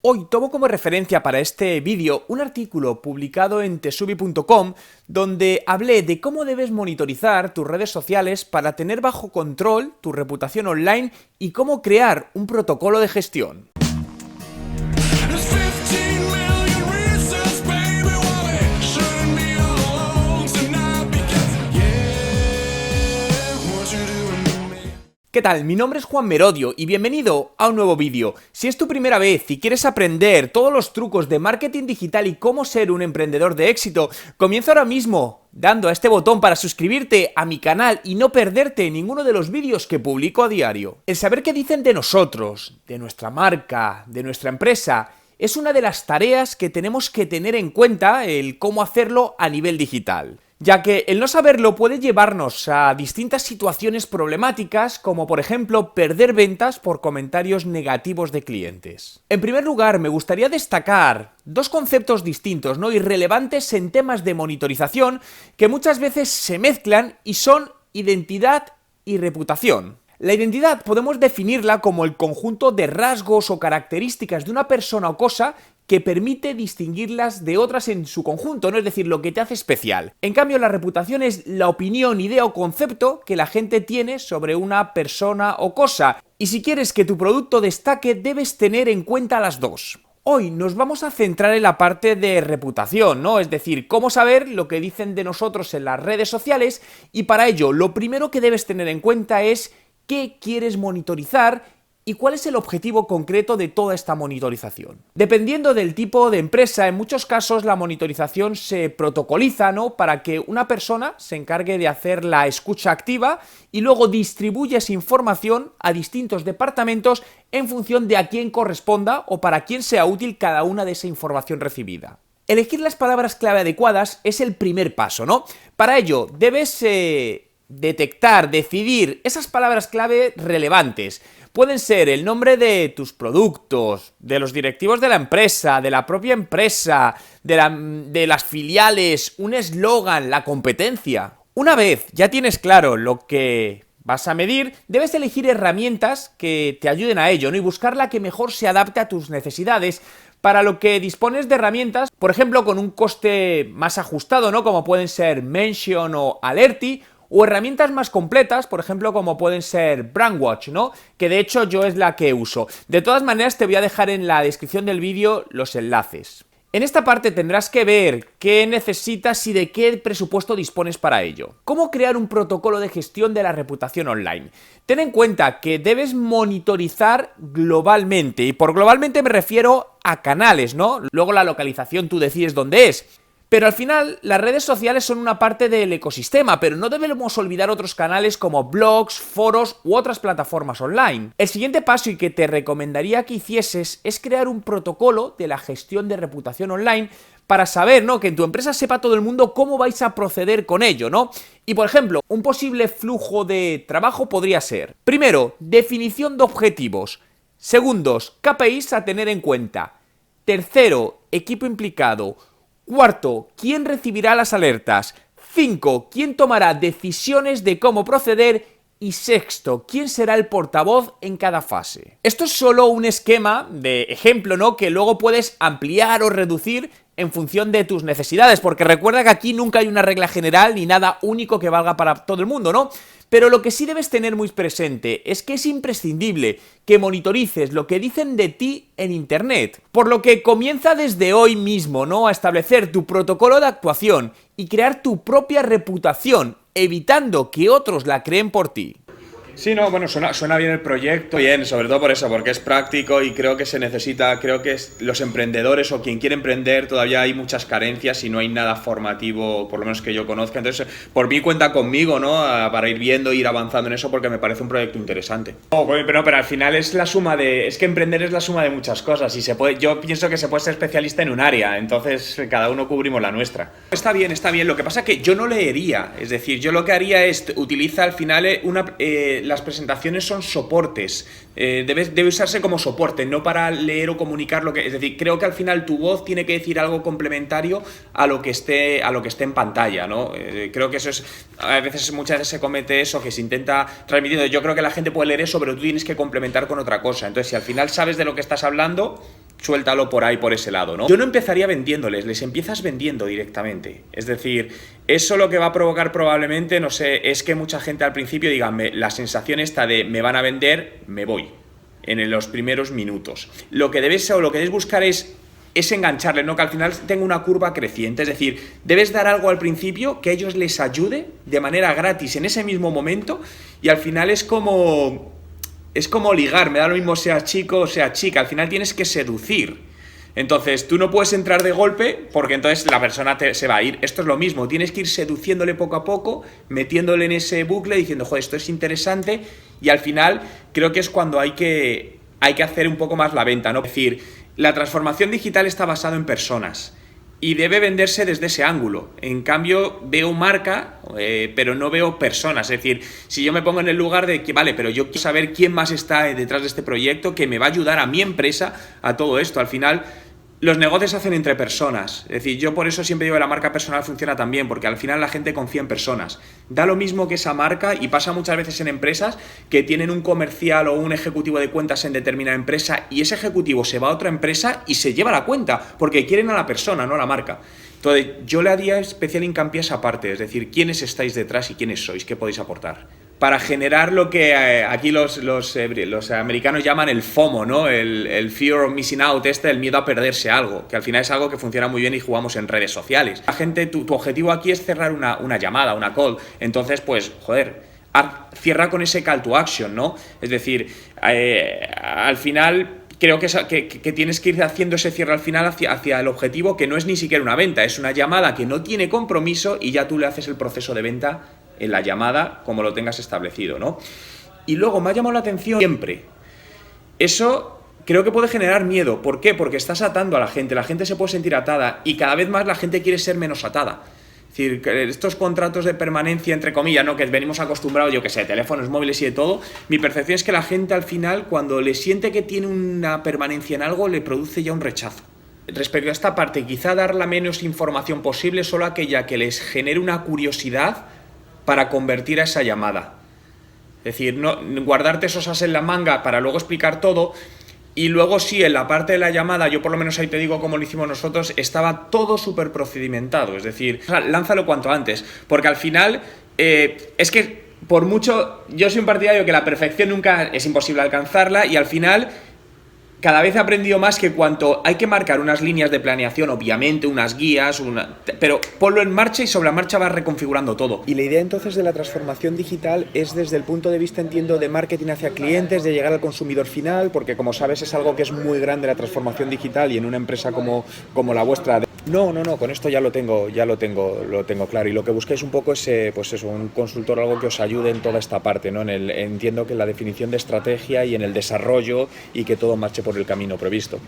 Hoy tomo como referencia para este vídeo un artículo publicado en tesubi.com donde hablé de cómo debes monitorizar tus redes sociales para tener bajo control tu reputación online y cómo crear un protocolo de gestión. ¿Qué tal? Mi nombre es Juan Merodio y bienvenido a un nuevo vídeo. Si es tu primera vez y quieres aprender todos los trucos de marketing digital y cómo ser un emprendedor de éxito, comienza ahora mismo dando a este botón para suscribirte a mi canal y no perderte ninguno de los vídeos que publico a diario. El saber qué dicen de nosotros, de nuestra marca, de nuestra empresa, es una de las tareas que tenemos que tener en cuenta el cómo hacerlo a nivel digital, ya que el no saberlo puede llevarnos a distintas situaciones problemáticas, como por ejemplo perder ventas por comentarios negativos de clientes. En primer lugar, me gustaría destacar dos conceptos distintos, y relevantes en temas de monitorización que muchas veces se mezclan y son identidad y reputación. La identidad podemos definirla como el conjunto de rasgos o características de una persona o cosa que permite distinguirlas de otras en su conjunto, es decir, lo que te hace especial. En cambio, la reputación es la opinión, idea o concepto que la gente tiene sobre una persona o cosa. Y si quieres que tu producto destaque, debes tener en cuenta las dos. Hoy nos vamos a centrar en la parte de reputación, es decir, cómo saber lo que dicen de nosotros en las redes sociales, y para ello lo primero que debes tener en cuenta es qué quieres monitorizar y cuál es el objetivo concreto de toda esta monitorización. Dependiendo del tipo de empresa, en muchos casos la monitorización se protocoliza, para que una persona se encargue de hacer la escucha activa y luego distribuye esa información a distintos departamentos en función de a quién corresponda o para quién sea útil cada una de esa información recibida. Elegir las palabras clave adecuadas es el primer paso, Para ello debes detectar, decidir esas palabras clave relevantes. Pueden ser el nombre de tus productos, de los directivos de la empresa, de la propia empresa, de las filiales, un eslogan, la competencia. Una vez ya tienes claro lo que vas a medir, debes elegir herramientas que te ayuden a ello, y buscar la que mejor se adapte a tus necesidades, para lo que dispones de herramientas, por ejemplo, con un coste más ajustado, como pueden ser Mention o Alerty, o herramientas más completas, por ejemplo, como pueden ser Brandwatch, que de hecho yo es la que uso. De todas maneras, te voy a dejar en la descripción del vídeo los enlaces. En esta parte tendrás que ver qué necesitas y de qué presupuesto dispones para ello. ¿Cómo crear un protocolo de gestión de la reputación online? Ten en cuenta que debes monitorizar globalmente, y por globalmente me refiero a canales, Luego la localización tú decides dónde es. Pero al final, las redes sociales son una parte del ecosistema, pero no debemos olvidar otros canales como blogs, foros u otras plataformas online. El siguiente paso y que te recomendaría que hicieses es crear un protocolo de la gestión de reputación online para saber, que en tu empresa sepa todo el mundo cómo vais a proceder con ello, Y por ejemplo, un posible flujo de trabajo podría ser: primero, definición de objetivos; segundos, KPIs a tener en cuenta; tercero, equipo implicado; cuarto, ¿quién recibirá las alertas? 5. ¿Quién tomará decisiones de cómo proceder? Y sexto, ¿quién será el portavoz en cada fase? Esto es solo un esquema de ejemplo, que luego puedes ampliar o reducir en función de tus necesidades, porque recuerda que aquí nunca hay una regla general ni nada único que valga para todo el mundo, Pero lo que sí debes tener muy presente es que es imprescindible que monitorices lo que dicen de ti en internet, por lo que comienza desde hoy mismo, a establecer tu protocolo de actuación y crear tu propia reputación, evitando que otros la creen por ti. Sí, bueno, suena bien el proyecto, bien, sobre todo por eso, porque es práctico y creo que se necesita, los emprendedores o quien quiere emprender, todavía hay muchas carencias y no hay nada formativo, por lo menos que yo conozca. Entonces, por mí cuenta conmigo, para ir viendo, ir avanzando en eso, porque me parece un proyecto interesante. Pero al final es que emprender es la suma de muchas cosas y yo pienso que se puede ser especialista en un área, entonces cada uno cubrimos la nuestra. Está bien, lo que pasa es que yo no leería, es decir, yo lo que haría es, utiliza al final las presentaciones son soportes, debe usarse como soporte, no para leer o comunicar es decir, creo que al final tu voz tiene que decir algo complementario a lo que esté en pantalla, creo que eso es, muchas veces se comete eso, que se intenta transmitir. Yo creo que la gente puede leer eso, pero tú tienes que complementar con otra cosa. Entonces, si al final sabes de lo que estás hablando, suéltalo por ahí, por ese lado, ¿no? Yo no empezaría vendiéndoles, les empiezas vendiendo directamente. Es decir, eso lo que va a provocar probablemente, no sé, es que mucha gente al principio diga, la sensación esta de me van a vender, me voy, en los primeros minutos. Lo que debes buscar es engancharle, ¿no? Que al final tenga una curva creciente. Es decir, debes dar algo al principio que a ellos les ayude de manera gratis en ese mismo momento, y al final es como ligar, me da lo mismo sea chico o sea chica, al final tienes que seducir. Entonces tú no puedes entrar de golpe porque entonces la persona se va a ir. Esto es lo mismo, tienes que ir seduciéndole poco a poco, metiéndole en ese bucle, diciendo, joder, esto es interesante, y al final creo que es cuando hay que hacer un poco más la venta, ¿no? Es decir, la transformación digital está basada en personas y debe venderse desde ese ángulo. En cambio, veo marca, pero no veo personas. Es decir, si yo me pongo en el lugar de que, vale, pero yo quiero saber quién más está detrás de este proyecto que me va a ayudar a mi empresa a todo esto. Al final, los negocios se hacen entre personas. Es decir, yo por eso siempre digo que la marca personal funciona tan bien, porque al final la gente confía en personas. Da lo mismo que esa marca, y pasa muchas veces en empresas que tienen un comercial o un ejecutivo de cuentas en determinada empresa, y ese ejecutivo se va a otra empresa y se lleva la cuenta, porque quieren a la persona, no a la marca. Entonces, yo le haría especial hincapié a esa parte, es decir, quiénes estáis detrás y quiénes sois, qué podéis aportar. Para generar lo que aquí los americanos llaman el FOMO, ¿no? El fear of missing out, el miedo a perderse algo, que al final es algo que funciona muy bien y jugamos en redes sociales. La gente, tu objetivo aquí es cerrar una llamada, una call. Entonces, pues, joder, cierra con ese call to action, ¿no? Es decir, al final creo que tienes que ir haciendo ese cierre al final hacia el objetivo, que no es ni siquiera una venta, es una llamada que no tiene compromiso y ya tú le haces el proceso de venta en la llamada como lo tengas establecido, ¿no? Y luego me ha llamado la atención siempre. Eso creo que puede generar miedo. ¿Por qué? Porque estás atando a la gente se puede sentir atada, y cada vez más la gente quiere ser menos atada. Es decir, estos contratos de permanencia, entre comillas, ¿no? Que venimos acostumbrados, yo que sé, teléfonos móviles y de todo, mi percepción es que la gente al final, cuando le siente que tiene una permanencia en algo, le produce ya un rechazo. Respecto a esta parte, quizá dar la menos información posible, solo aquella que les genere una curiosidad para convertir a esa llamada. Es decir, no guardarte esos as en la manga para luego explicar todo. Y luego sí, en la parte de la llamada, yo por lo menos ahí te digo cómo lo hicimos nosotros, estaba todo súper procedimentado. Es decir, lánzalo cuanto antes, porque al final es que por mucho, yo soy un partidario que la perfección nunca es imposible alcanzarla, y al final cada vez he aprendido más que cuanto hay que marcar unas líneas de planeación, obviamente, unas guías, pero ponlo en marcha y sobre la marcha vas reconfigurando todo. Y la idea entonces de la transformación digital es desde el punto de vista, entiendo, de marketing hacia clientes, de llegar al consumidor final, porque como sabes es algo que es muy grande la transformación digital, y en una empresa como la vuestra. No, con esto ya lo tengo claro, y lo que busquéis un poco es pues eso, un consultor, algo que os ayude en toda esta parte, ¿no? Entiendo que en la definición de estrategia y en el desarrollo, y que todo marche por el camino previsto.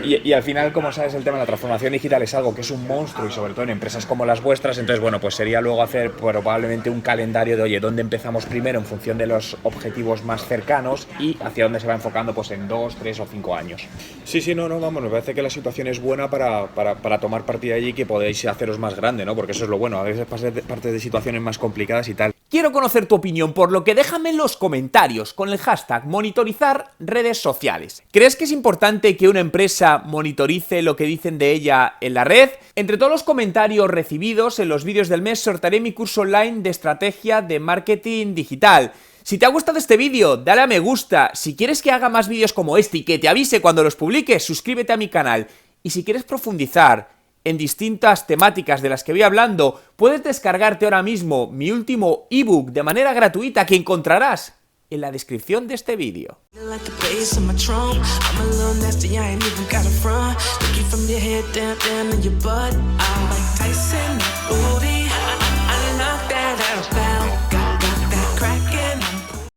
Y al final, como sabes, el tema de la transformación digital es algo que es un monstruo, y sobre todo en empresas como las vuestras. Entonces, bueno, pues sería luego hacer probablemente un calendario de, oye, ¿dónde empezamos primero en función de los objetivos más cercanos y hacia dónde se va enfocando pues en 2, 3 o 5 años? Sí, vamos, me parece que la situación es buena para tomar partida allí, que podéis haceros más grande, ¿no? Porque eso es lo bueno, a veces parte de situaciones más complicadas y tal. Quiero conocer tu opinión, por lo que déjame en los comentarios con el hashtag monitorizar redes sociales. ¿Crees que es importante que una empresa monitorice lo que dicen de ella en la red? Entre todos los comentarios recibidos en los vídeos del mes sortearé mi curso online de estrategia de marketing digital. Si te ha gustado este vídeo, dale a me gusta. Si quieres que haga más vídeos como este y que te avise cuando los publique, suscríbete a mi canal. Y si quieres profundizar en distintas temáticas de las que voy hablando, puedes descargarte ahora mismo mi último ebook de manera gratuita, que encontrarás en la descripción de este vídeo.